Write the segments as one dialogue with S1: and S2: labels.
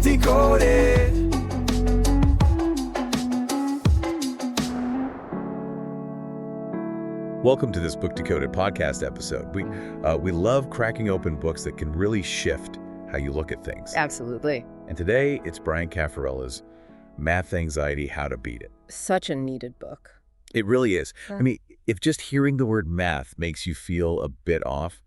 S1: Decoded.
S2: Welcome to this Book Decoded podcast episode. We love cracking open books that can really shift how you look at things.
S3: Absolutely.
S2: And today, it's Brian Cafarella's Math Anxiety, How to Beat It.
S3: Such a needed book.
S2: It really is.
S3: Yeah.
S2: I mean, if just hearing the word math makes you feel a bit off,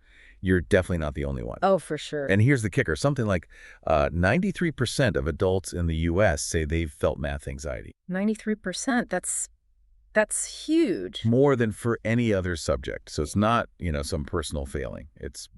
S2: you're definitely not the only one.
S3: Oh, for sure.
S2: And here's the kicker. Something like 93% of adults in the U.S. say they've felt math anxiety.
S3: 93%. That's huge.
S2: More than for any other subject. So it's not, some personal failing. It's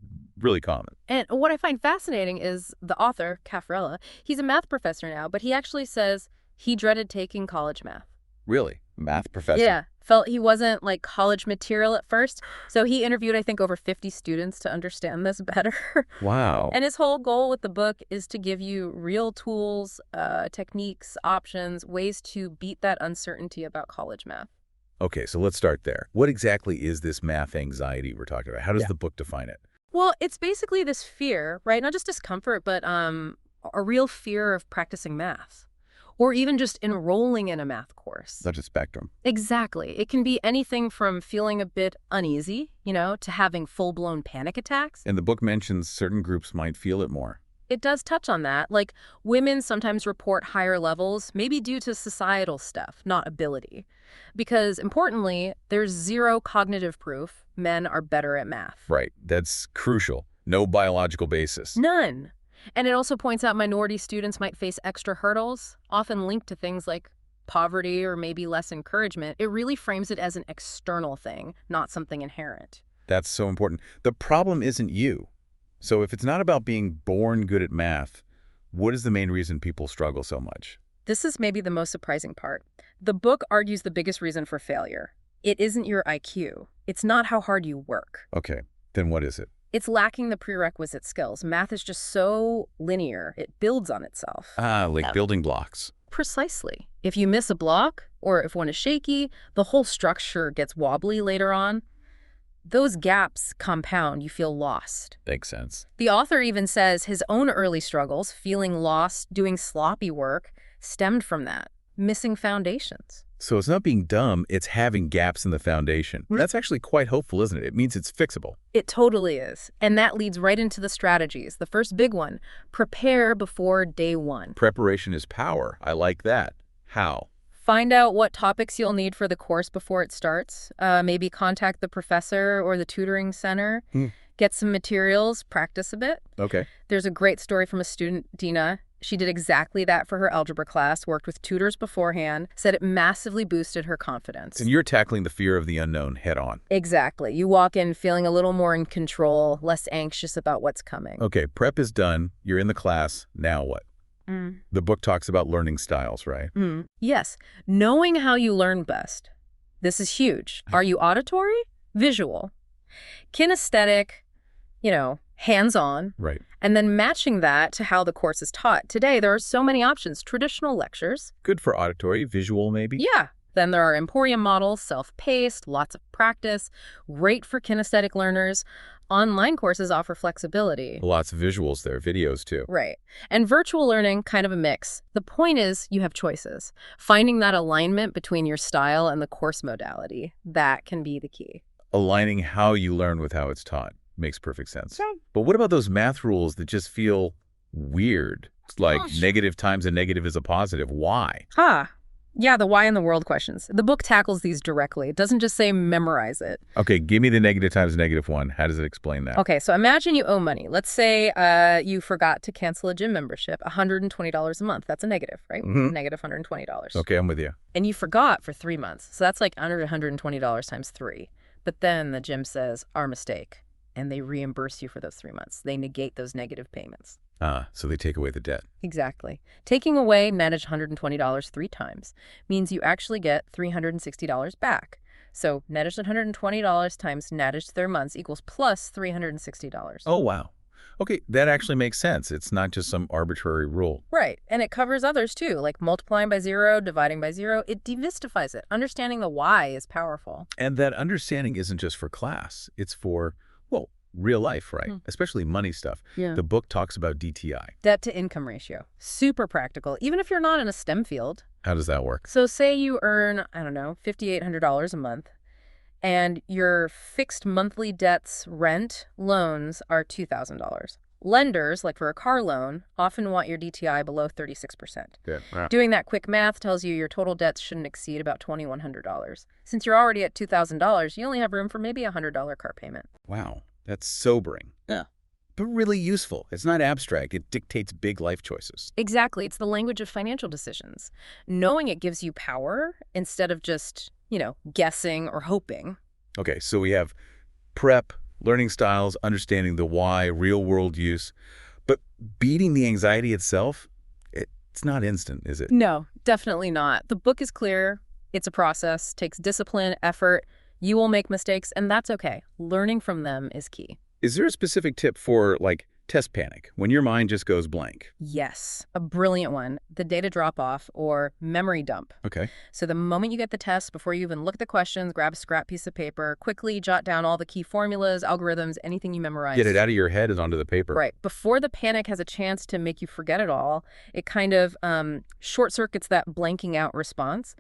S2: really common.
S3: And what I find fascinating is the author, Cafarella, he's a math professor now, but he actually says he dreaded taking college math.
S2: Really? Math professor?
S3: Yeah. Felt he wasn't like college material at first. So he interviewed, I think, over 50 students to understand this better.
S2: Wow.
S3: And his whole goal with the book is to give you real tools, techniques, options, ways to beat that uncertainty about college math.
S2: Okay, so let's start there. What exactly is this math anxiety we're talking about? How does the book define it?
S3: Well, it's basically this fear, right? Not just discomfort, but a real fear of practicing math. Or even just enrolling in a math course.
S2: Such a spectrum.
S3: Exactly. It can be anything from feeling a bit uneasy, to having full-blown panic attacks.
S2: And the book mentions certain groups might feel it more.
S3: It does touch on that. Like, women sometimes report higher levels, maybe due to societal stuff, not ability. Because, importantly, there's zero cognitive proof men are better at math.
S2: Right. That's crucial. No biological basis.
S3: None. And it also points out minority students might face extra hurdles, often linked to things like poverty or maybe less encouragement. It really frames it as an external thing, not something inherent.
S2: That's so important. The problem isn't you. So if it's not about being born good at math, what is the main reason people struggle so much?
S3: This is maybe the most surprising part. The book argues the biggest reason for failure. It isn't your IQ. It's not how hard you work.
S2: Okay, then what is it?
S3: It's lacking the prerequisite skills. Math is just so linear. It builds on itself.
S2: Like building blocks.
S3: Precisely. If you miss a block, or if one is shaky, the whole structure gets wobbly later on. Those gaps compound. You feel lost.
S2: Makes sense.
S3: The author even says his own early struggles, feeling lost, doing sloppy work, stemmed from that. Missing foundations.
S2: So it's not being dumb, it's having gaps in the foundation. That's actually quite hopeful, isn't it? It means it's fixable.
S3: It totally is. And that leads right into the strategies. The first big one, prepare before day one.
S2: Preparation is power. I like that. How?
S3: Find out what topics you'll need for the course before it starts. Maybe contact the professor or the tutoring center. Get some materials, practice a bit.
S2: Okay.
S3: There's a great story from a student, Dina. She did exactly that for her algebra class, worked with tutors beforehand, said it massively boosted her confidence.
S2: And you're tackling the fear of the unknown head on.
S3: Exactly. You walk in feeling a little more in control, less anxious about what's coming.
S2: Okay, prep is done. You're in the class. Now what? The book talks about learning styles, right?
S3: Yes. Knowing how you learn best. This is huge. Are you auditory? Visual. Kinesthetic, hands-on.
S2: Right.
S3: And then matching that to how the course is taught. Today, there are so many options. Traditional lectures.
S2: Good for auditory, visual maybe?
S3: Yeah. Then there are Emporium models, self-paced, lots of practice, great for kinesthetic learners. Online courses offer flexibility.
S2: Lots of visuals there, videos too.
S3: Right. And virtual learning, kind of a mix. The point is you have choices. Finding that alignment between your style and the course modality, that can be the key.
S2: Aligning how you learn with how it's taught. Makes perfect sense. But what about those math rules that just feel weird? It's like negative times a negative is a positive. Why?
S3: Yeah, the why in the world questions. The book tackles these directly. It doesn't just say memorize it.
S2: Okay, give me the negative times negative one. How does it explain that?
S3: Okay, so imagine you owe money. Let's say you forgot to cancel a gym membership, $120 a month. That's a negative, right? Negative $120.
S2: Okay, I'm with you.
S3: And you forgot for 3 months. So that's like under $120 times 3. But then the gym says, our mistake. And they reimburse you for those 3 months. They negate those negative payments.
S2: So they take away the debt.
S3: Exactly. Taking away managed $120 3 times means you actually get $360 back. So netted $120 times netted 3 months equals plus $360.
S2: Oh, wow. Okay, that actually makes sense. It's not just some arbitrary rule.
S3: Right. And it covers others too, like multiplying by 0, dividing by 0. It demystifies it. Understanding the why is powerful.
S2: And that understanding isn't just for class. It's for, well, real life, right? Especially money stuff.
S3: Yeah.
S2: The book talks about DTI.
S3: Debt to income ratio. Super practical, even if you're not in a STEM field.
S2: How does that work?
S3: So say you earn, I don't know, $5,800 a month, and your fixed monthly debts, rent, loans are $2,000. Lenders, like for a car loan, often want your DTI below 36%.
S2: Good. Wow.
S3: Doing that quick math tells you your total debts shouldn't exceed about $2,100. Since you're already at $2,000, you only have room for maybe a $100 car payment.
S2: Wow. That's sobering.
S1: Yeah.
S2: But really useful. It's not abstract. It dictates big life choices.
S3: Exactly. It's the language of financial decisions. Knowing it gives you power instead of just, guessing or hoping.
S2: Okay, so we have prep, learning styles, understanding the why, real-world use. But beating the anxiety itself, it's not instant, is it?
S3: No, definitely not. The book is clear. It's a process, takes discipline, effort. You will make mistakes, and that's okay. Learning from them is key.
S2: Is there a specific tip for, test panic, when your mind just goes blank?
S3: Yes, a brilliant one. The data drop-off or memory dump.
S2: Okay.
S3: So the moment you get the test, before you even look at the questions, grab a scrap piece of paper, quickly jot down all the key formulas, algorithms, anything you memorized.
S2: Get it out of your head and onto the paper.
S3: Right. Before the panic has a chance to make you forget it all, it kind of short-circuits that blanking out response,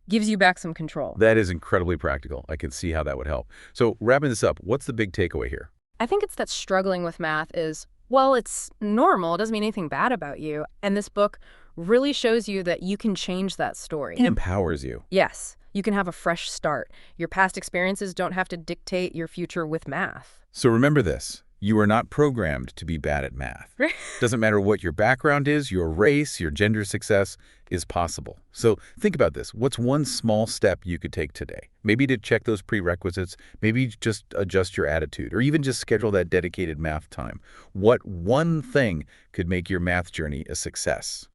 S3: gives you back some control.
S2: That is incredibly practical. I can see how that would help. So wrapping this up, what's the big takeaway here?
S3: I think it's that struggling with math is, well, it's normal. It doesn't mean anything bad about you. And this book really shows you that you can change that story.
S2: It empowers you.
S3: Yes. You can have a fresh start. Your past experiences don't have to dictate your future with math.
S2: So remember this. You are not programmed to be bad at math. Doesn't matter what your background is, your race, your gender, success is possible. So think about this. What's one small step you could take today? Maybe to check those prerequisites, maybe just adjust your attitude, or even just schedule that dedicated math time. What one thing could make your math journey a success?